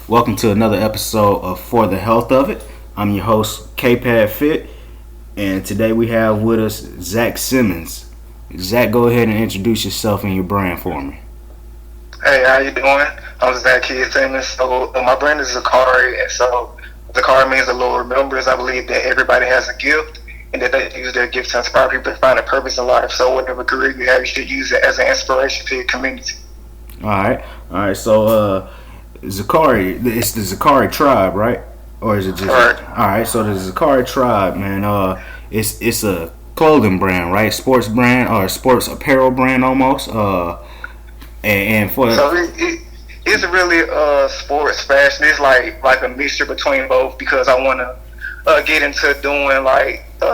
Welcome to another episode of For the Health of It. I'm your host, K-Pad Fit, and today we have with us Zach Simmons. Zach, go ahead and introduce yourself and your brand for me. Hey, how you doing? I'm Zacari Simmons. So my brand is Zacari, and so Zacari means the Lord remembers. I believe that everybody has a gift, and that they use their gifts to inspire people to find a purpose in life. So whatever career you have, you should use it as an inspiration to your community. All right. So, Zacari, it's the Zacari tribe, right? Or is it just? Right. All right. So the Zacari tribe, man. It's a clothing brand, right? Sports brand or sports apparel brand almost. And for So it's really sports fashion. It's like a mixture between both because I want to get into doing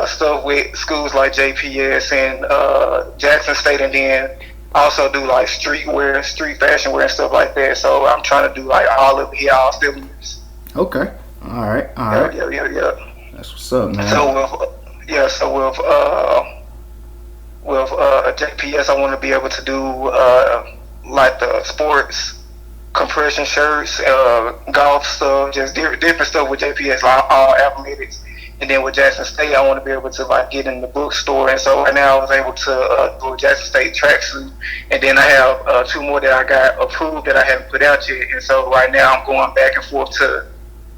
stuff with schools like JPS and Jackson State, and then also do like streetwear, street fashion wear and stuff like that. So I'm trying to do like all of it, all cylinders. Okay. All right. Yeah. That's what's up, man. So with JPS, I want to be able to do like the sports compression shirts, golf stuff, just different stuff with JPS, like all athletics. And then with Jackson State, I want to be able to like get in the bookstore. And so right now I was able to do a Jackson State tracksuit. And then I have two more that I got approved that I haven't put out yet. And so right now I'm going back and forth to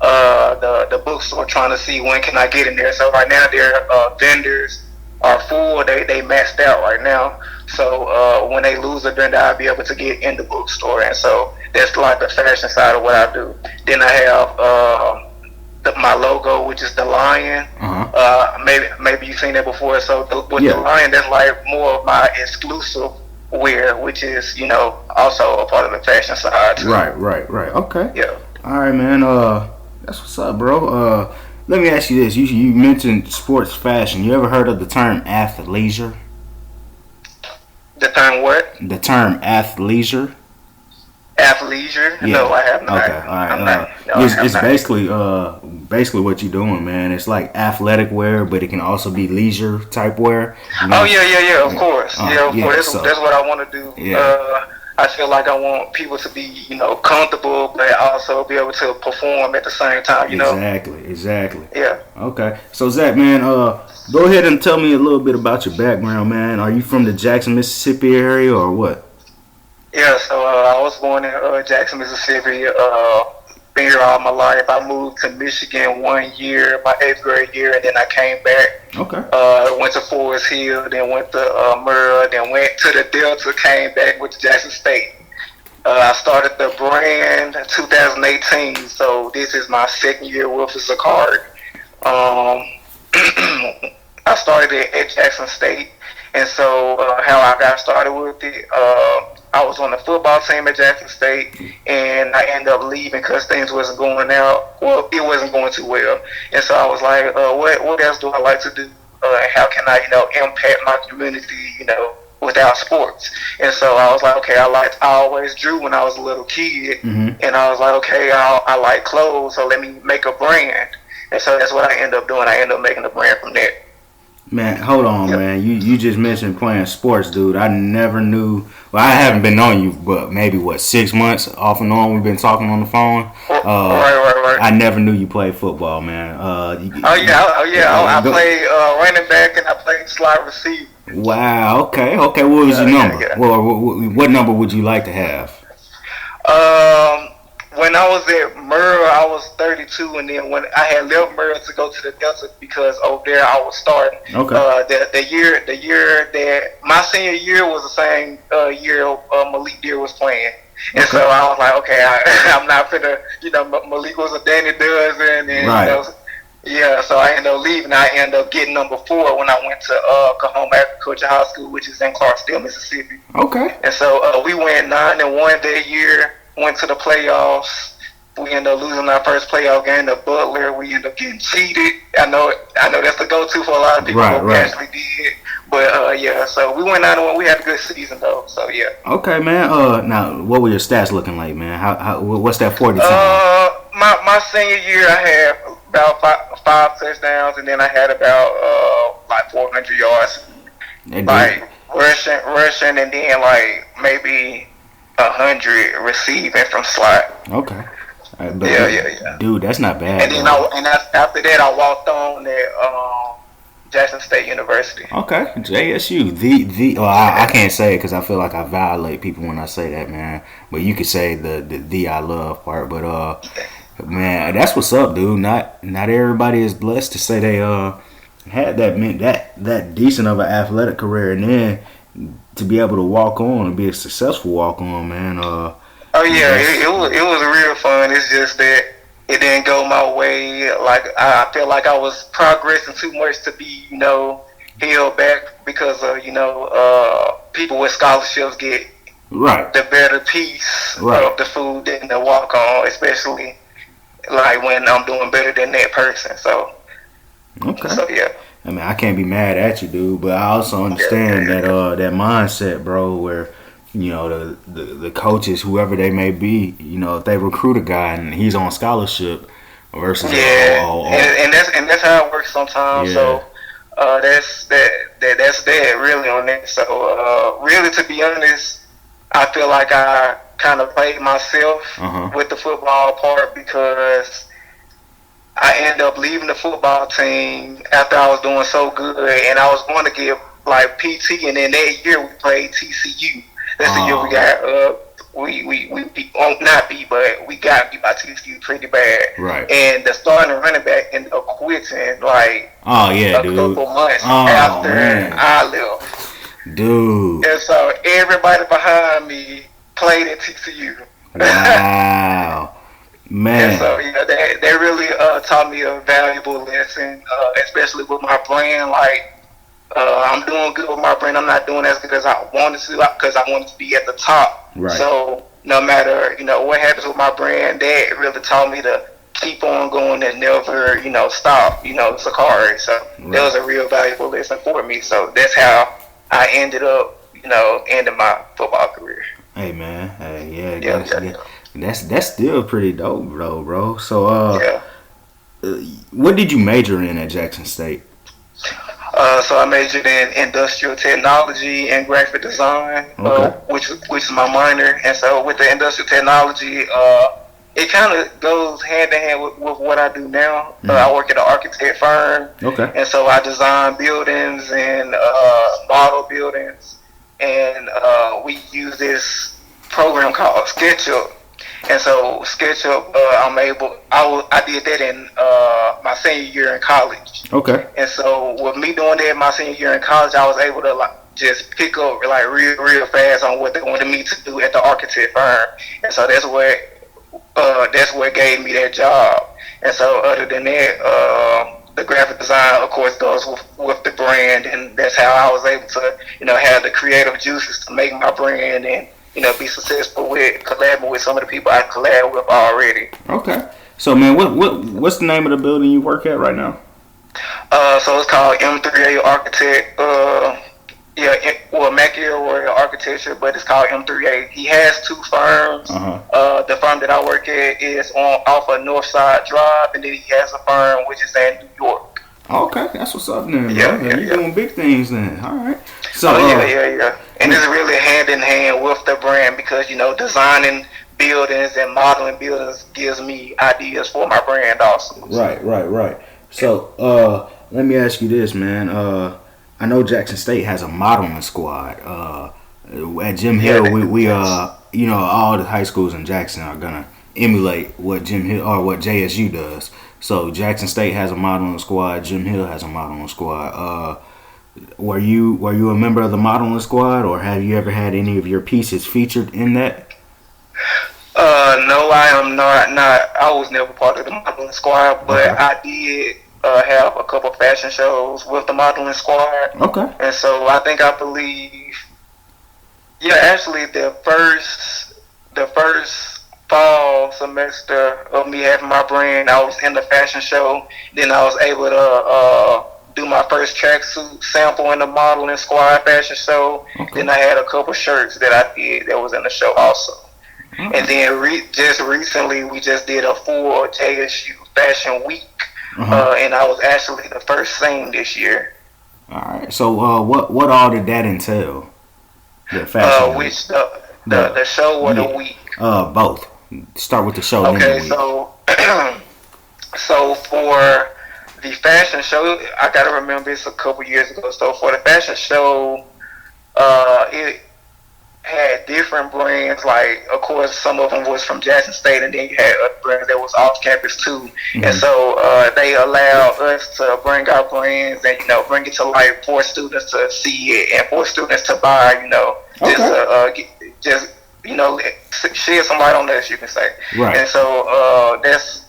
the bookstore trying to see when can I get in there. So right now their vendors are full. They maxed out right now. So when they lose a vendor, I'll be able to get in the bookstore. And so that's like the fashion side of what I do. Then I have my logo, which is the lion. Maybe you've seen that before. So the lion, that's like more of my exclusive wear, which is also a part of the fashion side too. Right. Okay. Yeah. All right, man. That's what's up, bro. Let me ask you this: you mentioned sports fashion. You ever heard of the term athleisure? The term what? The term athleisure. Athleisure? Yeah. No, I have not. Okay, all right. It's basically what you're doing, man. It's like athletic wear, but it can also be leisure type wear. Oh yeah, of course. Of course. That's what I want to do. Yeah. I feel like I want people to be, comfortable, but also be able to perform at the same time. Exactly. Yeah. Okay. So Zach, man, go ahead and tell me a little bit about your background, man. Are you from the Jackson, Mississippi area, or what? Yeah, so I was born in Jackson, Mississippi. Been here all my life. I moved to Michigan 1 year, my 8th grade year, and then I came back. Okay. Went to Forest Hill, then went to Murrah, then went to the Delta, came back with Jackson State. I started the brand in 2018, so this is my second year with the Zacari. I started it at Jackson State, and so how I got started with it, I was on the football team at Jackson State, and I ended up leaving because things wasn't going out. Well, it wasn't going too well, and so I was like, what else do I like to do? And how can I, impact my community, without sports? And so I was like, okay, I always drew when I was a little kid, and I was like, okay, I like clothes, so let me make a brand. And so that's what I ended up doing. I ended up making a brand from there. Man, hold on, man. You just mentioned playing sports, dude. I never knew. Well, I haven't been on you, but maybe 6 months off and on. We've been talking on the phone. Right. I never knew you played football, man. I played running back and I played slot receiver. Wow. Okay. What was your number? Yeah. Well, what number would you like to have? When I was at Murrah, I was 32, and then when I had left Murrah to go to the Delta because over there I was starting. Okay. The year that my senior year was the same year Malik Deer was playing, and so I was like, okay, I'm not gonna, Malik was a Danny Dozen, and right. So I ended up leaving. I ended up getting number 4 when I went to Kahoma Agriculture High School, which is in Clarksdale, Mississippi. Okay. And so we went 9-1 that year. Went to the playoffs. We ended up losing our first playoff game to Butler. We ended up getting cheated. I know that's the go-to for a lot of people. Right. We actually did. But so we went 9-1. We had a good season though. So yeah. Okay, man. Now, what were your stats looking like, man? What's that 40 time? My senior year, I had about five touchdowns, and then I had about 400 yards. Like rushing, and then like maybe 100 receiving from slot. Okay. Dude, that's not bad. And then after that, I walked on at Jackson State University. Okay, JSU. Well, I can't say it because I feel like I violate people when I say that, man. But you could say the I love part. But man, that's what's up, dude. Not everybody is blessed to say they had that decent of an athletic career, and then to be able to walk on and be a successful walk on, man. Oh yeah, it was real fun. It's just that it didn't go my way. Like I felt like I was progressing too much to be, held back because of people with scholarships get the better piece of the food than the walk on, especially like when I'm doing better than that person. So yeah. I mean, I can't be mad at you, dude, but I also understand that mindset, bro, where the coaches, whoever they may be, if they recruit a guy and he's on scholarship versus and that's how it works sometimes. Yeah. So that's that really on that. So really, to be honest, I feel like I kind of played myself with the football part because I ended up leaving the football team after I was doing so good, and I was going to get like PT, and then that year we played TCU. That's the year we got we got beat by TCU pretty bad. Right. And the starting running back ended up quitting like a couple months after I left. Dude. And so everybody behind me played at TCU. Wow. Man. And so they really taught me a valuable lesson, especially with my brand. Like I'm doing good with my brand. I'm not doing as good as I wanted to because I wanted to be at the top. Right. So no matter what happens with my brand, that really taught me to keep on going and never stop. Zacari. So that was a real valuable lesson for me. So that's how I ended up ending my football career. Hey man, that's still pretty dope, bro. So what did you major in at Jackson State? So I majored in industrial technology and graphic design, which is my minor. And so with the industrial technology, it kind of goes hand in hand with what I do now. I work at an architect firm, and so I design buildings and model buildings, and we use this program called SketchUp. And so SketchUp, I did that in my senior year in college. Okay. And so with me doing that in my senior year in college, I was able to just pick up real fast on what they wanted me to do at the architect firm. And so that's what gave me that job. And so other than that, the graphic design, of course, goes with the brand, and that's how I was able to, have the creative juices to make my brand and be successful with collaborating with some of the people I collab with already. Okay. So, man, what's the name of the building you work at right now? So it's called M3A Architect. McElroy Architecture, but it's called M3A. He has two firms. The firm that I work at is off of Northside Drive, and then he has a firm which is in New York. Okay, that's what's up then. You're doing big things then. All right. So, And it's really hand in hand with the brand because, designing buildings and modeling buildings gives me ideas for my brand also. Right. So, let me ask you this, man. I know Jackson State has a modeling squad. At Jim Hill, we all the high schools in Jackson are gonna emulate what Jim Hill or what JSU does. So Jackson State has a modeling squad. Jim Hill has a modeling squad. Were you a member of the modeling squad, or have you ever had any of your pieces featured in that? No, I am not. I was never part of the modeling squad, but I did have a couple fashion shows with the modeling squad. Okay. And so I believe, actually the first fall semester of me having my brand, I was in the fashion show. Then I was able to do my first tracksuit sample in the modeling squad fashion show. Okay. Then I had a couple shirts that I did that was in the show also. Okay. And then just recently we just did a full JSU fashion week. And I was actually the first thing this year. All right. So what all did that entail? The fashion the show or the week? Both. Start with the show. Okay, Then so so for the fashion show, I gotta remember it's a couple years ago. So for the fashion show, it had different brands. Like, of course, some of them was from Jackson State, and then you had other brands that was off campus too. Mm-hmm. And so they allowed us to bring our brands and bring it to life for students to see it and for students to buy. Just shed some light on that, as you can say. Right. And so that's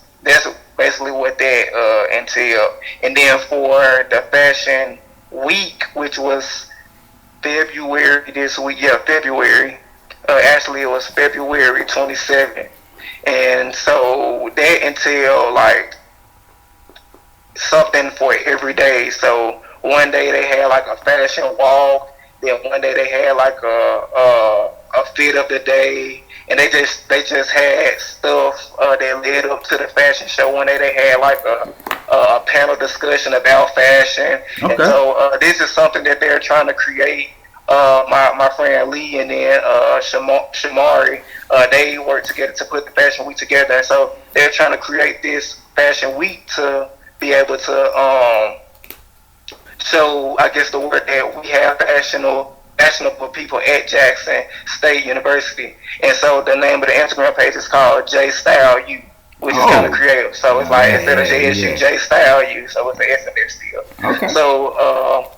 basically what that entailed. And then for the fashion week, which was February this week. Yeah, February. Actually, it was February 27th. And so that entailed like something for every day. So one day they had like a fashion walk. Then one day they had like a fit of the day. And they just had stuff that led up to the fashion show. One day they had like a panel discussion about fashion. Okay. And so this is something that they're trying to create. My friend Lee and then Shamari, they work together to put the fashion week together. And so they're trying to create this fashion week to be able to show, I guess, the word that we have fashionable people at Jackson State University. And so the name of the Instagram page is called J Style U, which is kind of creative. So it's like instead of JSU, J Style U. So it's an S in there still. Okay. So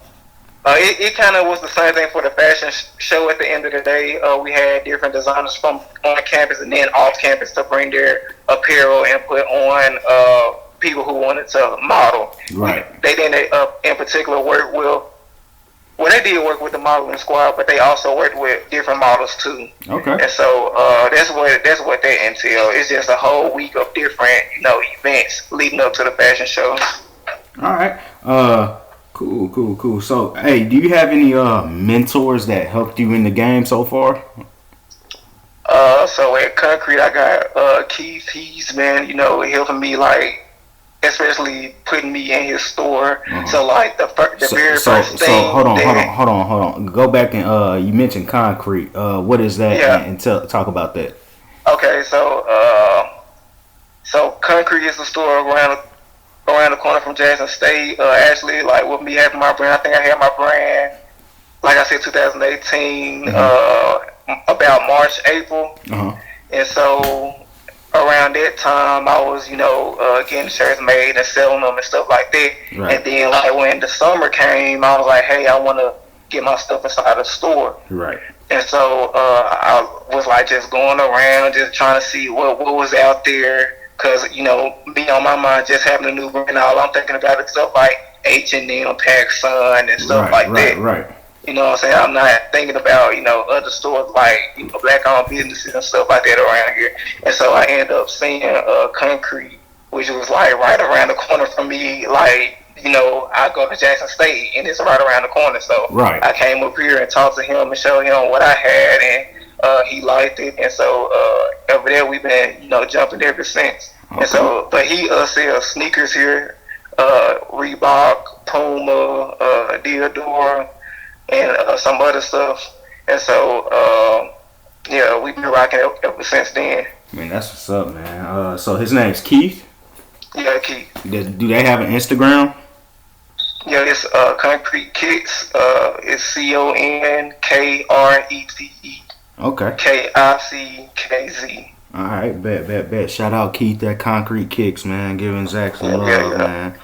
it kind of was the same thing for the fashion show. At the end of the day, we had different designers from on campus and then off campus to bring their apparel and put on people who wanted to model. Right. They didn't in particular work with. Well, they did work with the modeling squad, but they also worked with different models too. Okay. And so that's what that entails. It's just a whole week of different events leading up to the fashion show. All right. Cool. So, hey, do you have any mentors that helped you in the game so far? So at Concrete, I got Keith. He's helping me, like, especially putting me in his store. So like the very first thing. So hold on. Go back and you mentioned Concrete. What is that? Yeah. And talk about that. Okay, so Concrete is the store around the corner from Jackson State. Actually, like with me having my brand, I think I had my brand, like I said, 2018, about March, April. And so around that time, I was, getting shirts made and selling them and stuff like that. Right. And then, like, when the summer came, I was like, hey, I want to get my stuff inside the store. Right. And so I was, like, just going around, just trying to see what was out there. Because, me on my mind, just having a new brand, all I'm thinking about is stuff like H&M, PacSun, and stuff like that. Right. You know what I'm saying? I'm not thinking about, other stores like, black-owned businesses and stuff like that around here. And so I ended up seeing Concrete, which was, like, right around the corner from me. Like, I go to Jackson State, and it's right around the corner. So I came up here and talked to him and showed him what I had, and he liked it. And so over there, we've been, jumping ever since. Okay. And so, but he sells sneakers here, Reebok, Puma, Diodora, and some other stuff. And so, we've been rocking it ever since then. Man, that's what's up, man. So his name's Keith? Yeah, Keith. Do they have an Instagram? Yeah, it's Concrete Kicks. It's CONKRETE. Okay. KICKZ. All right, bet. Shout out Keith at Concrete Kicks, man. Giving Zach some love, man.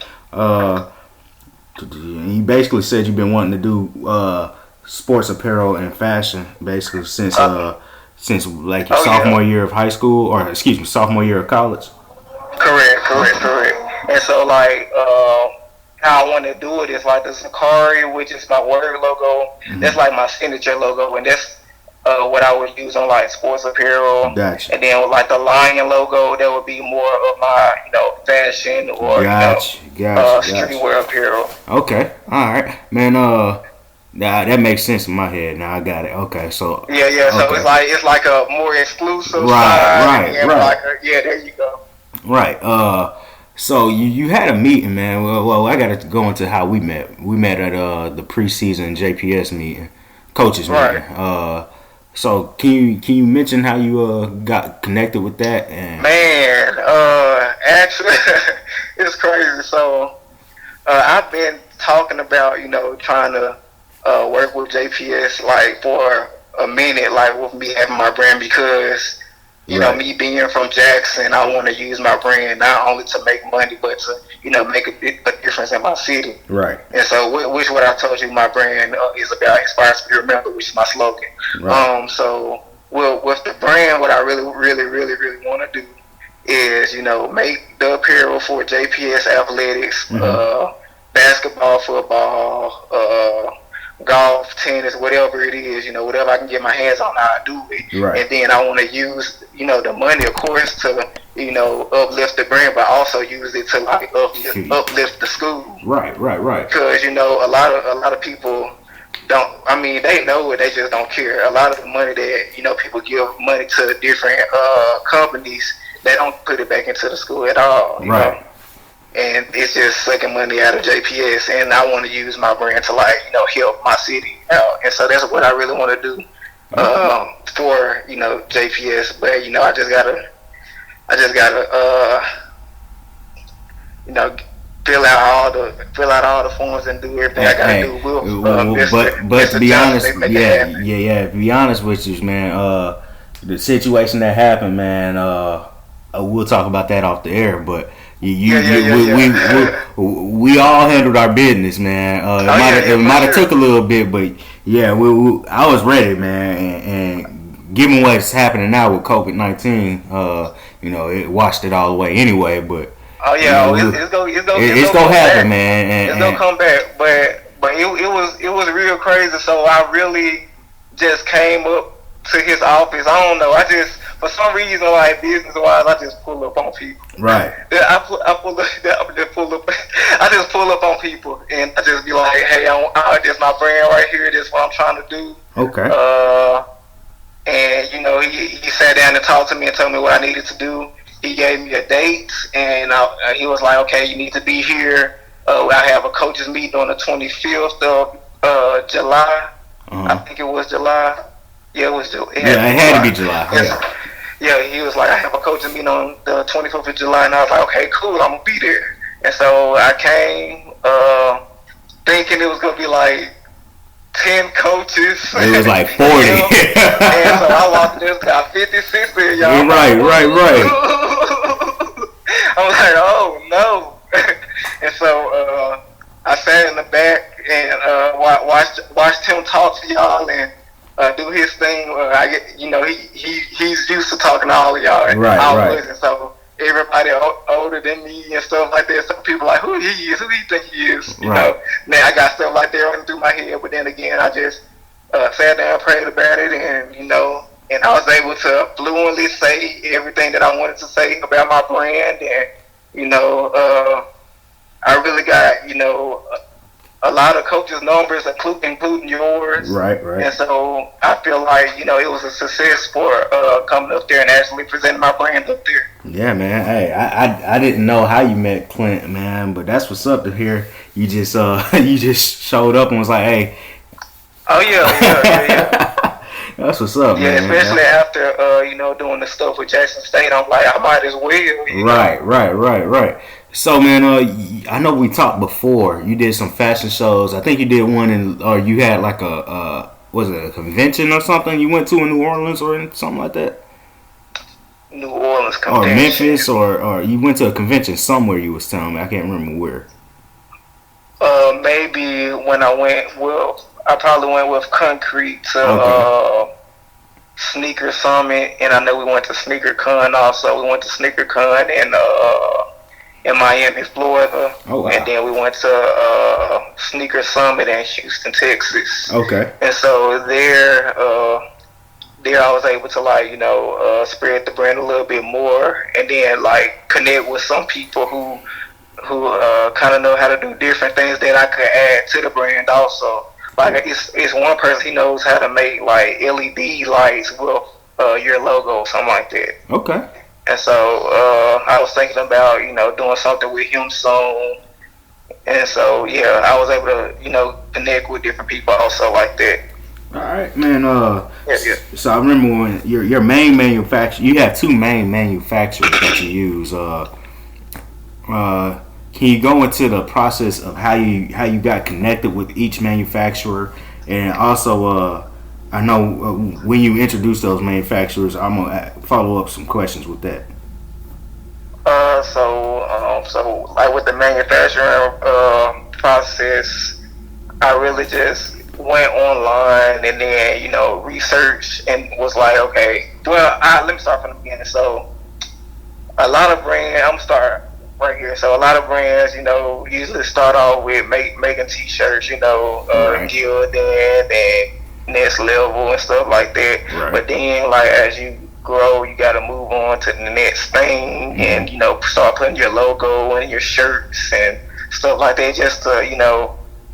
You basically said you've been wanting to do sports apparel and fashion basically since like your sophomore year of high school, or sophomore year of college. Correct. And so like how I want to do it is like the Zacari, which is my word logo. That's like my signature logo, and that's what I would use on like sports apparel. Gotcha. And then with like the lion logo, that would be more of my fashion or streetwear apparel. Okay, all right, man. That makes sense in my head. Now I got it. Okay, so yeah. Okay. So it's like a more exclusive right. There you go. Right. So you had a meeting, man. Well, I got to go into how we met. We met at the preseason JPS meeting, coaches meeting. So can you mention how you got connected with that? And Man, actually, it's crazy. So I've been talking about, trying to work with JPS like for a minute, like with me having my brand because, right, me being from Jackson, I want to use my brand not only to make money, but to, make a difference in my city. right, And so, which what I told you, my brand is about inspire, spirit, remember, which is my slogan. right. So with the brand, what I really, really, really, really want to do is, make the apparel for JPS athletics, Mm-hmm. basketball, football, golf, tennis, whatever it is, whatever I can get my hands on, I do it. Right. And then I want to use, the money, of course, to, uplift the brand, but also use it to like uplift the school. Right. Because, a lot of people don't, I mean, they know it, they just don't care. A lot of the money that, people give money to different companies, they don't put it back into the school at all. Right. Know? And it's just sucking money out of JPS, and I want to use my brand to like, help my city out. And so that's what I really want to do for, JPS. But, I just gotta fill out all the forms and do everything I gotta do. But to be honest, To be honest with you, man, the situation that happened, man, we'll talk about that off the air. But we all handled our business, man. It might have took a little bit, but yeah, I was ready, man. And given what's happening now with COVID-19, it washed it all away anyway. But oh yeah, it's gonna happen, man. It's gonna come back, but it was real crazy. So I really just came up to his office. I don't know. I just, for some reason, like business wise, I just pull up on people. Right. I just pull up on people, and I just be like, hey, this my brand right here. This is what I'm trying to do. Okay. And he sat down and talked to me and told me what I needed to do. He gave me a date, and he was like, okay, you need to be here. I have a coaches meeting on the 25th of July. I think it was July. Yeah, it was July. It had to be July. Yeah, he was like, I have a coaches meeting on the 25th of July, and I was like, okay, cool, I'm going to be there. And so I came thinking it was going to be like 10 coaches. It was like 40. And so I walked in, there's got 50, 60, y'all. Right. I was like, oh no. And so I sat in the back and watched him talk to y'all and do his thing. He's used to talking to all of y'all. Right. And so everybody older than me and stuff like that. Some people like, who he is, who he think he is. You know. Now I got stuff like that running through my head, but then again, I just sat down, prayed about it, and and I was able to fluently say everything that I wanted to say about my brand, and I really got a lot of coaches' numbers, including yours. Right. And so I feel like it was a success for coming up there and actually presenting my brand up there. Yeah, man. Hey, I didn't know how you met Clint, man, but that's what's up to hear. You just you just showed up and was like, hey. Oh yeah. That's what's up, man. Yeah, especially after doing the stuff with Jackson State, I'm like, I might as well. Right. So, man, I know we talked before. You did some fashion shows. I think you did one or you had like was it a convention or something you went to in New Orleans or something like that? New Orleans convention. Or Memphis or you went to a convention somewhere you was telling me. I can't remember where. Maybe when I probably went with Concrete to Sneaker Summit, and I know we went to Sneaker Con also. We went to Sneaker Con in Miami, Florida. Oh, wow. And then we went to Sneaker Summit in Houston, Texas. Okay. And so there I was able to spread the brand a little bit more, and then connect with some people who kind of know how to do different things that I could add to the brand also. Like it's one person, he knows how to make like LED lights with your logo or something like that. Okay. And so I was thinking about doing something with him soon. And so I was able to connect with different people also like that. All right, man. Yeah. So I remember when your main manufacturer, you have two main manufacturers that you use. Can you go into the process of how you got connected with each manufacturer, and also I know when you introduce those manufacturers, I'm gonna follow up some questions with that. So like with the manufacturing process, I really just went online and then researched and was like, okay, well, let me start from the beginning. So a lot of brands, I'm start right here. So a lot of brands, usually start off with making t-shirts, Right. Gildan and Next Level and stuff like that. Right. But then, like as you grow, you got to move on to the next thing, and start putting your logo in your shirts and stuff like that, just to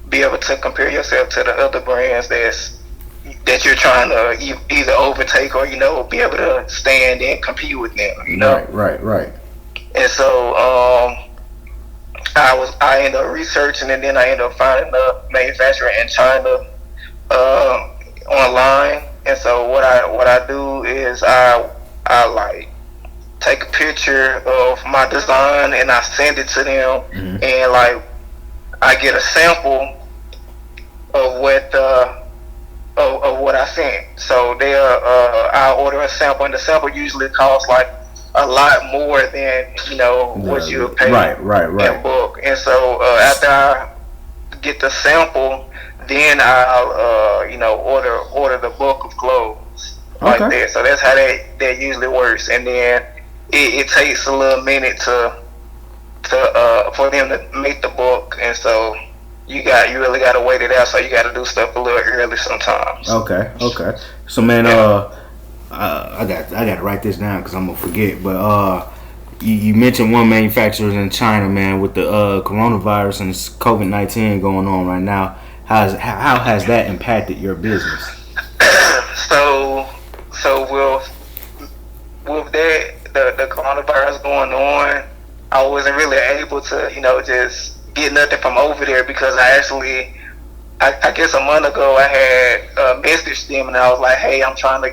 be able to compare yourself to the other brands that you're trying to either overtake or be able to stand and compete with them. Right. And so I ended up researching, and then I ended up finding a manufacturer in China online. And so what I do is I like take a picture of my design and I send it to them, and like I get a sample of what I sent. So I'll order a sample, and the sample usually costs like a lot more than what you pay in bulk. And so after I get the sample, then I'll order the bulk of clothes like that. So that's how that usually works. And then it takes a little minute to for them to make the bulk, and so you really got to wait it out. So you got to do stuff a little early sometimes. Okay. So man, I got to write this down because I'm gonna forget. But you mentioned one manufacturer in China, man, with the coronavirus and COVID-19 going on right now. How has that impacted your business? So with the coronavirus going on, I wasn't really able to just get nothing from over there, because I guess a month ago I had messaged them and I was like, hey, I'm trying to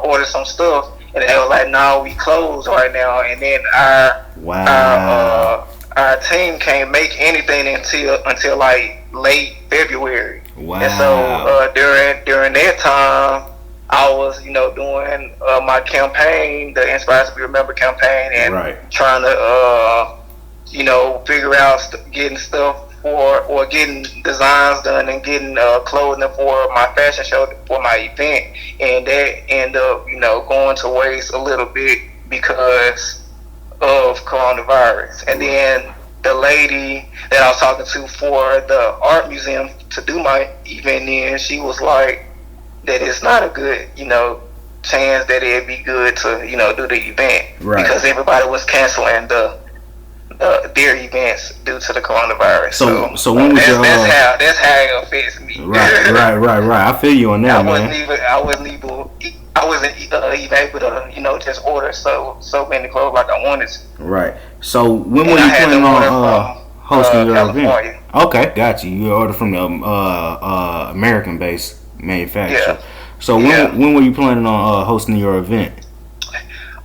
order some stuff, and they were like, no, we closed right now. And then our team can't make anything until like late February. Wow. And so during that time, I was doing my campaign, the Inspired to Be Remembered campaign, and trying to figure out getting stuff or getting designs done and getting clothing for my fashion show, for my event. And that ended up going to waste a little bit because of coronavirus. And then the lady that I was talking to for the art museum to do my event in, she was like that it's not a good chance that it'd be good to do the event, because everybody was canceling their events due to the coronavirus. So when was that's how it affects me. Right. I feel you on that, man. I wasn't even able to just order so many clothes like I wanted to. Right. So when were you planning on hosting your California event? Okay, got you. You ordered from the American-based manufacturer. Yeah. So when were you planning on hosting your event?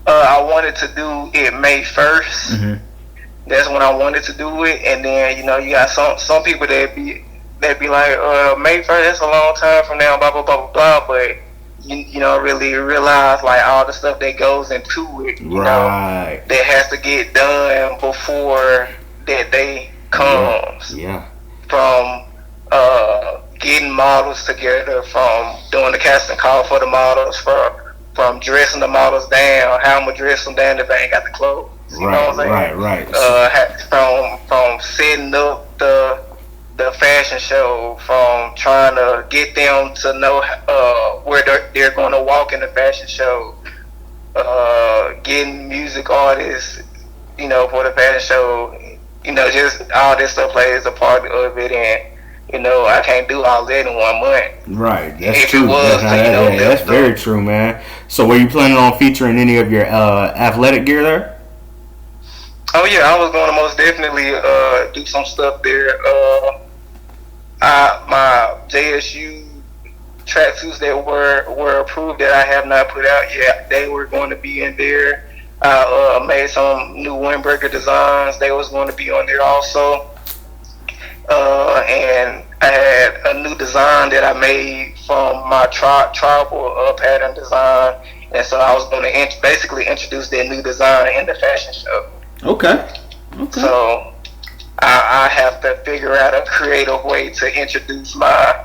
I wanted to do it May 1st. Mm-hmm. That's when I wanted to do it. And then you got some people that be like, May 1st, that's a long time from now, blah blah blah blah blah. But you don't really realize like all the stuff that goes into it. That has to get done before that day comes. Yeah. From getting models together, from doing the casting call for the models, from dressing the models down, how I'm gonna dress them down if I ain't got the clothes. You know what I'm saying? From setting up the fashion show, from trying to get them to know where they're going to walk in the fashion show, getting music artists, for the fashion show, just all this stuff plays a part of it, and I can't do all that in 1 month. Right, that's true. That's very true, man. So were you planning on featuring any of your athletic gear there? Oh yeah, I was going to most definitely do some stuff there. My JSU tracksuits that were approved that I have not put out yet. They were going to be in there. I made some new windbreaker designs. They was going to be on there also. And I had a new design that I made from my tribal pattern design. And so I was going to basically introduce that new design in the fashion show. Okay. So I have to figure out a creative way to introduce my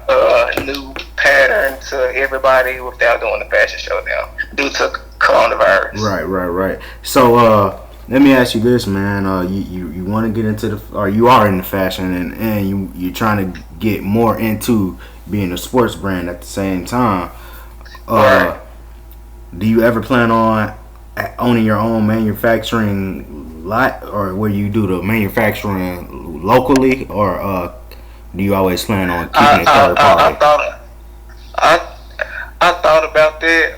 new pattern to everybody without doing the fashion show now due to coronavirus. Right. So let me ask you this, man. You want to get into or you are in the fashion and you're trying to get more into being a sports brand at the same time. Right. Do you ever plan on owning your own manufacturing lot, or where you do the manufacturing locally, or do you always plan on keeping it third party? I thought about that.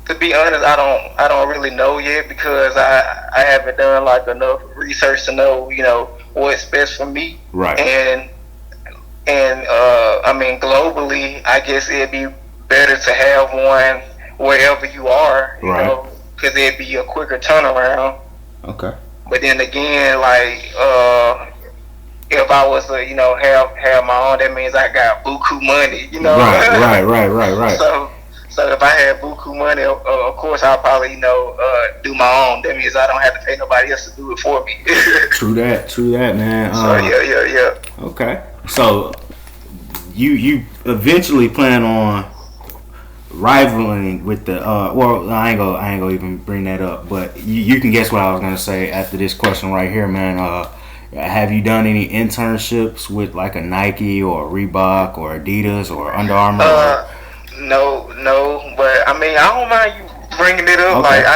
To be honest, I don't really know yet because I haven't done like enough research to know what's best for me. Right. And I mean globally, I guess it'd be better to have one wherever you are, you know, because it'd be a quicker turnaround. Okay. But then again, like if I was to have my own, that means I got buku money, Right. So if I had buku money, of course I'll probably do my own. That means I don't have to pay nobody else to do it for me. True that, man. So yeah. Okay. So you eventually plan on rivaling with the well, I ain't gonna even bring that up, but you can guess what I was gonna say after this question right here, man. Have you done any internships with like a Nike or a Reebok or Adidas or Under Armour? No, but I mean I don't mind you bringing it up. Okay. Like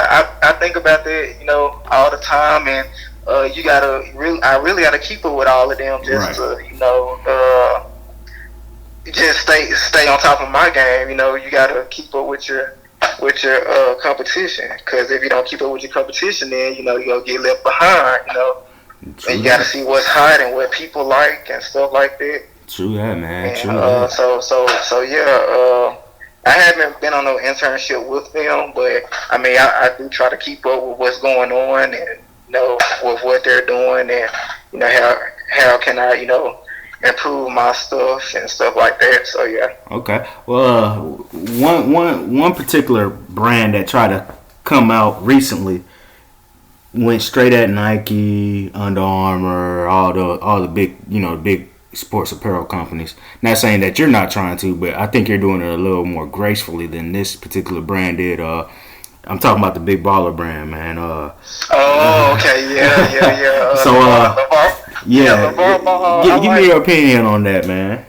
I think about that, all the time, and I really gotta keep up with all of them just to just stay on top of my game. You gotta keep up with your competition, because if you don't keep up with your competition, then you'll get left behind. And you gotta see what's hot and what people like and stuff like that. True that, man. And, so yeah. I haven't been on no internship with them, but I mean I do try to keep up with what's going on and with what they're doing, and how can I improve my stuff and stuff like that. So yeah. Okay. Well, one particular brand that tried to come out recently went straight at Nike, Under Armour, all the big sports apparel companies. Not saying that you're not trying to, but I think you're doing it a little more gracefully than this particular brand did. I'm talking about the Big Baller brand, man. Okay, yeah. So, give me your opinion on that, man.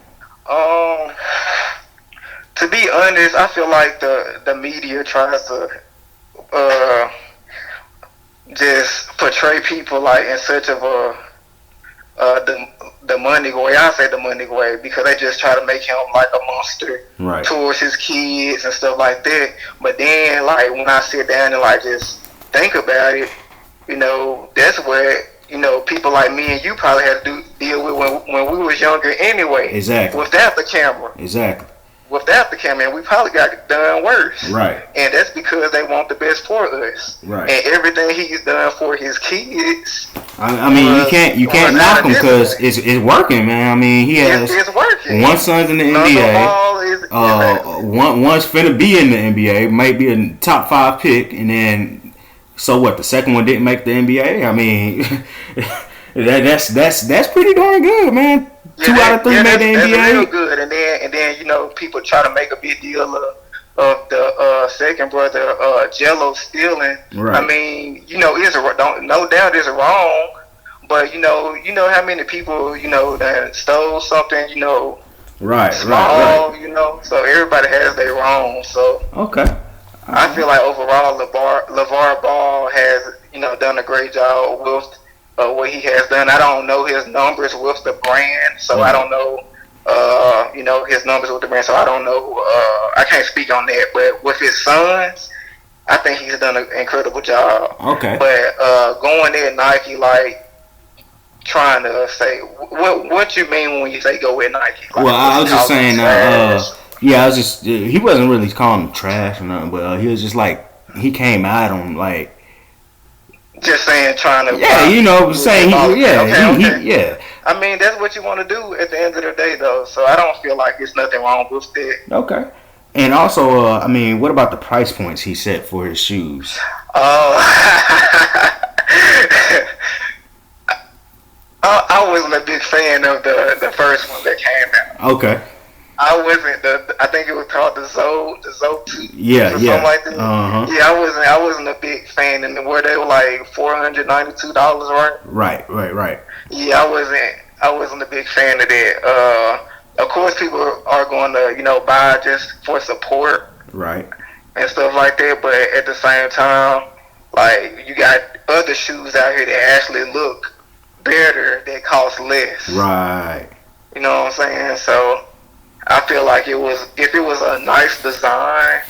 To be honest, I feel like the media tries to just portray people like in such of the money way. I say the money way because they just try to make him like a monster towards his kids and stuff like that. But then, like when I sit down and like just think about it, that's what people like me and you probably had to deal with when we was younger anyway. Exactly. Without the camera. Exactly. Without the camera, and we probably got done worse. Right. And that's because they want the best for us. Right. And everything he's done for his kids. I mean, you can't knock him because it's working, man. I mean, he has it's working. One son's in the NBA. One's finna be in the NBA, might be a top 5 pick, and then so what? The second one didn't make the NBA. I mean, that's pretty darn good, man. 2 out of 3 made the NBA. That's real good. And then people try to make a big deal of the second brother Jello stealing. Right. I mean, no doubt it's wrong, but you know how many people that stole something small, right. so everybody has their wrong. So okay. I feel like overall LeVar Ball has done a great job with what he has done. I don't know his numbers with the brand, so I don't know his numbers with the brand, so I don't know. I can't speak on that. But with his sons, I think he's done an incredible job. Okay. But going at Nike, like trying to say what you mean when you say go with Nike? Like, Well, I was just saying, trash? yeah, I was just he wasn't really calling him trash or nothing, but he was just like he came at him like just saying trying to saying okay. yeah. I mean that's what you want to do at the end of the day though, so I don't feel like there's nothing wrong with it. Okay. And also, I mean, what about the price points he set for his shoes? I wasn't a big fan of the first one that came out. Okay. I wasn't I think it was called the Zoe 2. Yeah, something like that. Yeah, I wasn't a big fan, and where they were like $492, right? Right. Yeah, I wasn't a big fan of that. Of course, people are going to buy just for support, right, and stuff like that. But at the same time, like you got other shoes out here that actually look better that cost less, right. You know what I'm saying? So I feel like if it was a nice design,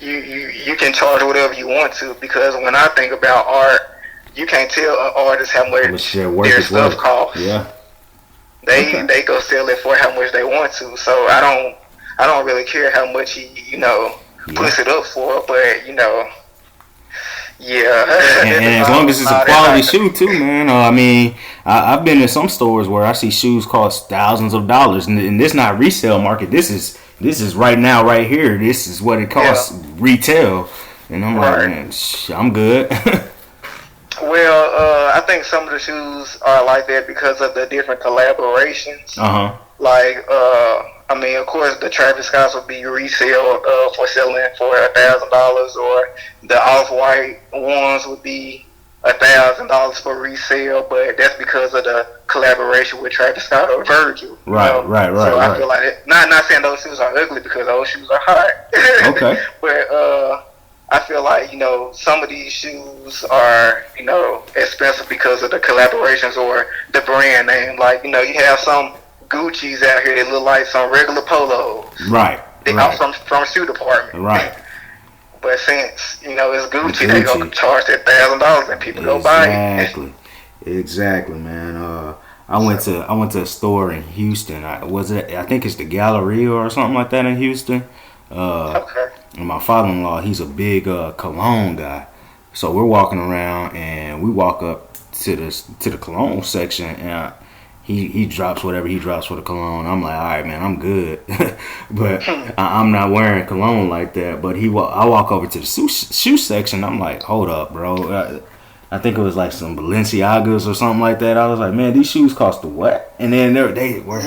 you can charge whatever you want to, because when I think about art, you can't tell an artist how much their stuff costs. Yeah, they go sell it for how much they want to. So I don't really care how much he puts it up for, but yeah. And as long as it's a quality shoe too, man. I mean, I've been in some stores where I see shoes cost thousands of dollars, and this not resale market. This is right now, right here. This is what it costs retail, and I'm like, man, I'm good. Well, I think some of the shoes are like that because of the different collaborations. Like, I mean, of course, the Travis Scotts would be resale for selling for $1,000, or the Off-White ones would be $1,000 for resale, but that's because of the collaboration with Travis Scott or Virgil. Right. So I feel like not saying those shoes are ugly, because those shoes are hot. Okay. But I feel like some of these shoes are expensive because of the collaborations or the brand name. Like you have some Gucci's out here that look like some regular polos. Right. They come from a shoe department. Right. But since it's Gucci, they gonna charge that $1,000 and people go buy it. Exactly, man. I went to a store in Houston. I think it's the Galleria or something like that in Houston. Okay. And my father-in-law, he's a big cologne guy. So we're walking around and we walk up to the cologne section, and he drops whatever he drops for the cologne. I'm like, all right, man, I'm good. But I'm not wearing cologne like that. But I walk over to the shoe section. I'm like, hold up, bro. I think it was like some Balenciagas or something like that. I was like, man, these shoes cost the what? And then they were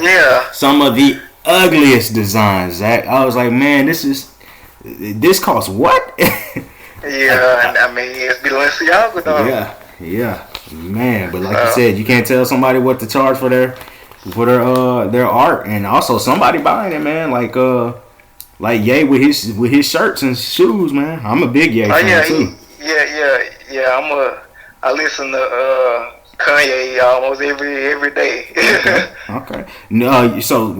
some of the ugliest designs, Zach. I was like, man, this costs what? Yeah, I mean, it's Balenciaga, though. Yeah, man. But like you said, you can't tell somebody what to charge for their art, and also somebody buying it, man. Like Ye with his shirts and shoes, man. I'm a big Ye fan too. Yeah. I listen to Kanye almost every day. Okay. No, so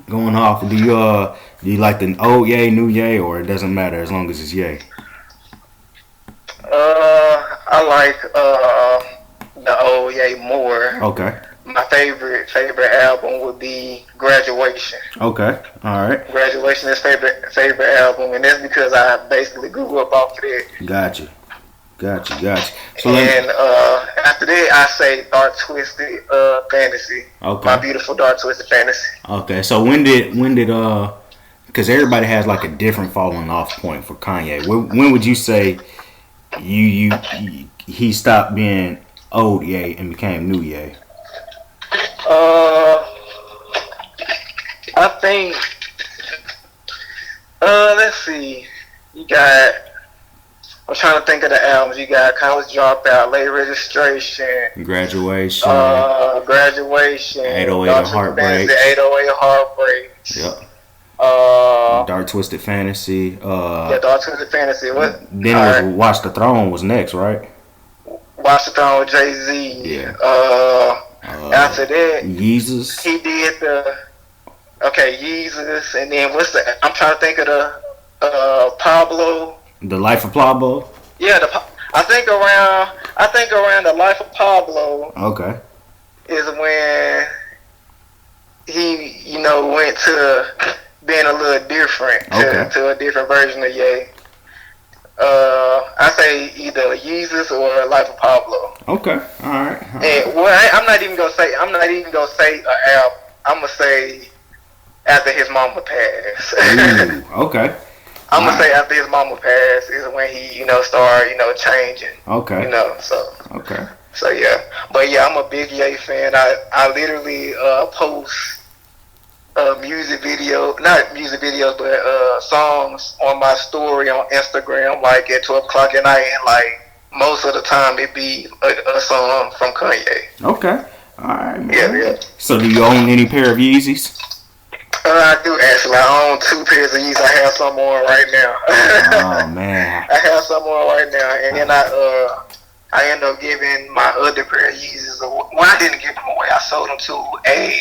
going off, do you like the old Ye, new Ye, or it doesn't matter as long as it's Ye? I like the old Ye more. Okay. My favorite album would be Graduation. Okay. All right. Graduation is favorite album, and that's because I basically grew up off of that. Gotcha. So and after that, I say Dark Twisted Fantasy. Okay. My Beautiful Dark Twisted Fantasy. Okay. So when did because everybody has like a different falling off point for Kanye. When would you say he stopped being old Ye and became new Ye? I think let's see. I'm trying to think of the albums. You got College Dropout, Late Registration, Graduation, 808 Heartbreak, 808 Heartbreak. Yep. Dark Twisted Fantasy. Dark Twisted Fantasy. What? Then it was Watch the Throne was next, right? Watch the Throne with Jay-Z. Yeah. After that, Yeezus. he did Yeezus, and then I'm trying to think of the Pablo. The Life of Pablo. Yeah, I think around I think around the life of Pablo. Okay. Is when he, went to being a little different to a different version of Ye. I say either Jesus or Life of Pablo. Okay, all right. And I'm not even gonna say an album. I'm gonna say after his mama passed. Ooh, okay. I'm gonna say after his mama passed is when he, started, changing. Okay. So. Okay. So yeah, but yeah, I'm a big Ye fan. I literally post not music videos, but songs on my story on Instagram, like at 12 o'clock at night, and like most of the time it be a song from Kanye. Okay, all right, man. Yeah. So do you own any pair of Yeezys? I do actually. I own 2 pairs of Yeezys. I have some on right now. Oh man. I have some on right now, and then I ended up giving my other pair of Yeezys away. Well, I didn't give them away. I sold them to a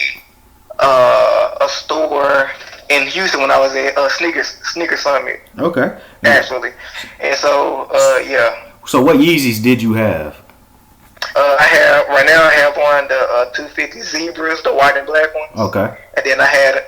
store in Houston when I was at Sneaker Summit. Okay. Actually, and so yeah. So what Yeezys did you have? Right now I have one the 250 Zebras, the white and black ones. Okay. And then I had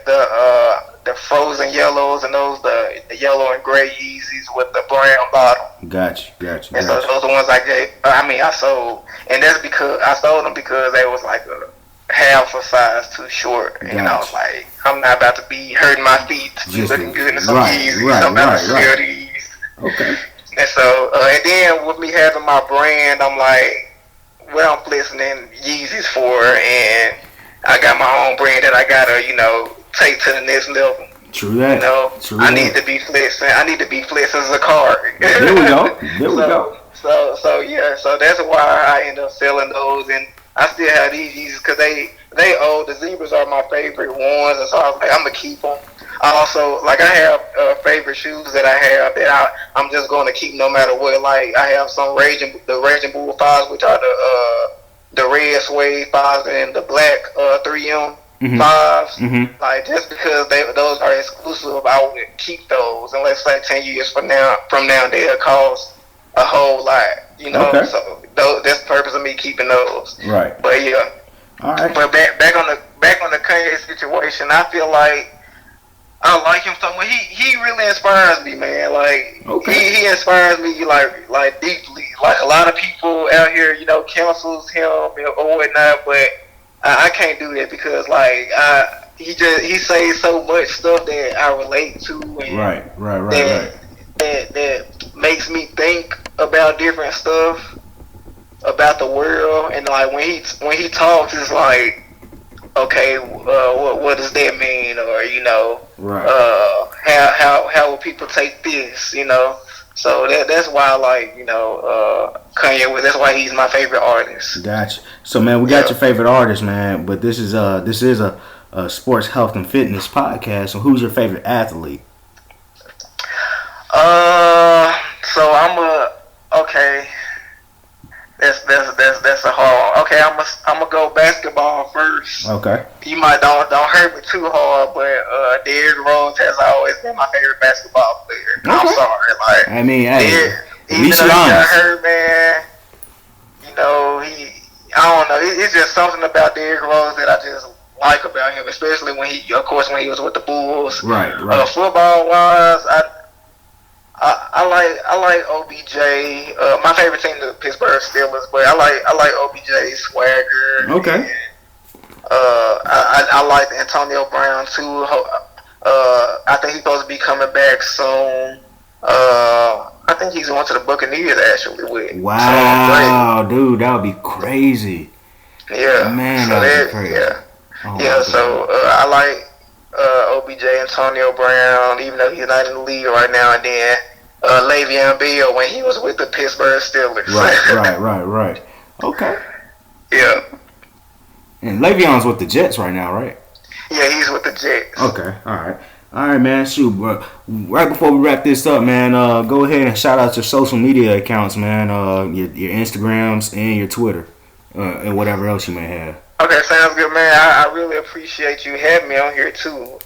the frozen yellows and those the yellow and gray Yeezys with the brown bottom. Gotcha. And so those are the ones I sold, and that's because I sold them because they was like a half a size too short, and I was like, I'm not about to be hurting my feet to be looking good in some Yeezys. I'm about to sell these. Okay. And so, and then with me having my brand, I'm like, well, I'm flexing in Yeezys for, and I got my own brand that I gotta, take to the next level. True that. I need to be flexing. I need to be flexing Zacari. There we go. So yeah. So that's why I end up selling those, and I still have these Yeezys because they old. The Zebras are my favorite ones, and so I was like, I'm gonna keep them. I also I have favorite shoes that I have that I'm just going to keep no matter what. Like I have some Raging Bull 5s, which are the red suede 5s and the black 3M 5s. Mm-hmm. Like just because those are exclusive, I would keep those. And let's say 10 years from now they'll cost a whole lot. Okay. So that's the purpose of me keeping those. Right. But yeah. All right. But back on the Kanye situation, I feel like I like him so much. He really inspires me, man. Like he inspires me like deeply. Like a lot of people out here, cancels him or whatnot, but I can't do that because like he says so much stuff that I relate to, and right. That makes me think about different stuff about the world, and like when he talks, it's like, okay, what does that mean, or how will people take this, So that's why I like Kanye West. That's why he's my favorite artist. Gotcha. So man, we got your favorite artist, man. But this is a sports health and fitness podcast. So who's your favorite athlete? So okay. That's a hard one. Okay, I'm gonna go basketball first. Okay. You might don't hurt me too hard, but Derrick Rose has always been my favorite basketball player. Okay. I'm sorry, like I mean, even though he got hurt, man. I don't know. It's just something about Derrick Rose that I just like about him, especially when he was with the Bulls. Right. Football wise, I like OBJ. My favorite team is the Pittsburgh Steelers, but I like OBJ's swagger. Okay. And, I like Antonio Brown too. I think he's supposed to be coming back soon. I think he's going to the Buccaneers actually with. Wow, dude, that would be crazy. Yeah, man, that would be crazy. Yeah. So I like OBJ, Antonio Brown, even though he's not in the league right now, and then Le'Veon Bell when he was with the Pittsburgh Steelers. Right. Okay. Yeah. And Le'Veon's with the Jets right now, right? Yeah, he's with the Jets. Okay, all right, man. Shoot, bro. Right before we wrap this up, man, go ahead and shout out your social media accounts, man. Your Instagrams and your Twitter, and whatever else you may have. Okay, sounds good, man. I really appreciate you having me on here too.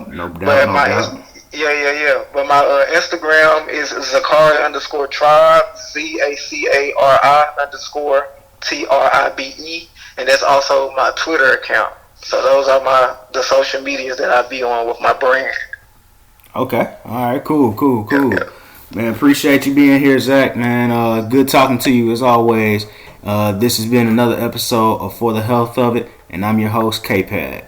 No doubt. Yeah. But my Instagram is Zacari _ tribe, ZACARI _TRIBE, and that's also my Twitter account. So those are the social medias that I be on with my brand. Okay. All right. Cool. Yeah. Man, appreciate you being here, Zach. Man, good talking to you as always. This has been another episode of For the Health of It, and I'm your host, K-Pad.